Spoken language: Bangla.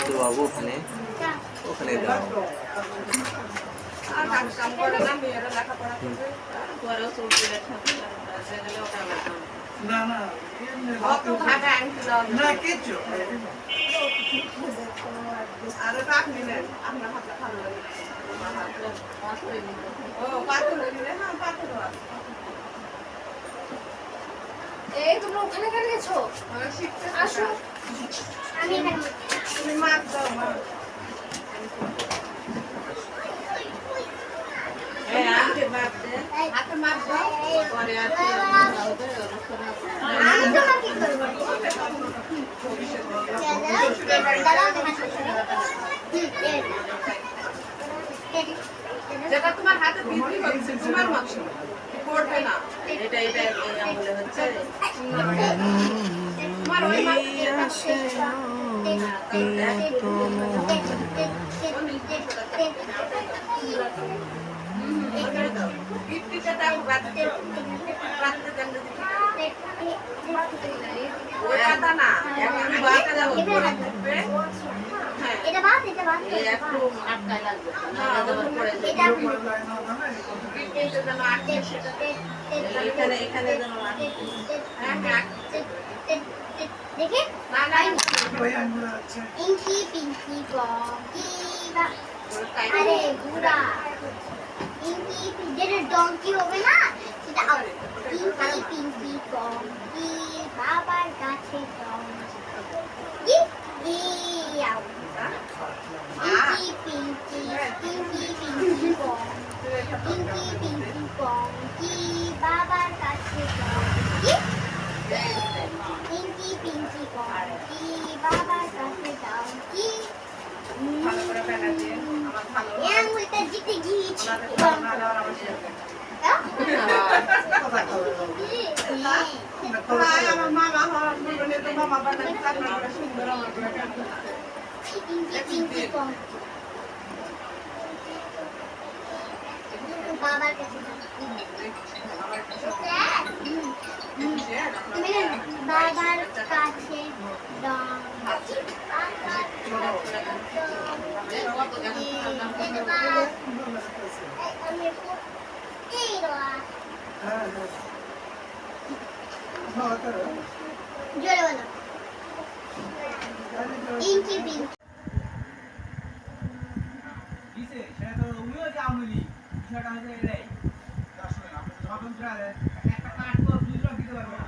তো বাবু ওখানে ওখানে দাও আর কাম করে না মেয়েরা লেখাপড়া করবে পরেও চলতে না না অত ভাগা আনছিল না কিছু আর রাখ নিলেন আপনার হাতে ভালো লাগে ও পাথর নিলে হ্যাঁ পাথর এই তোমরা ওখানে কেন গেছো? শিখতে আসো আমি এখানে তুমি মাপ দাও মা হাতে মাপ দে হাতে মাপ দাও পরে আর আমি তোমার কি করবো? যেটা তোমার হাতে বিক্রি হচ্ছে তোমার মাংস করবে না এটা এটা এই আঙুলে হচ্ছে তোমার ওই মাংস গিফটটা দাও রাতে রাতে দেন ওটা না এখন বাটা দাও হ্যাঁ এটা বাদ এটা বাদ এই একটু আটকায় লাগবে না আবার পড়ে এটা এটা যেন আটকে সেটাতে এখানে এখানে যেন আটকে হ্যাঁ দেখে না না ওই আঙ্গুল আছে ইঙ্কি পিঙ্কি বঙ্কি বা আরে গুড়া ইঙ্কি যেটা ডঙ্কি হবে না সেটা ইঙ্কি পিঙ্কি বঙ্কি বাবার কাছে ডঙ্কি ইয়াও ইঙ্কি পিঙ্কি পিঙ্কি বঙ্কি বাবার কাছে ডঙ্কি পিঙ্কি পিঙ্কি বঙ্কি বাবার কাছে ডঙ্কি ভালো করে ফেলা দিয়ে আমার ভালো এই আঙুলটা জিতে গিয়েছি আমার মামা হওয়ার বলবে তো মামা বানাতে আপনারা সুন্দর আমার বাবার কাছে বাবার কাছে জোরে বলো ইঞ্চি পিঙ্কি দিছে সেটা তো উনিও যে আমলি বিষয়টা হচ্ছে এটাই স্বতন্ত্র একটা কাট তো দুই দিতে পারবে না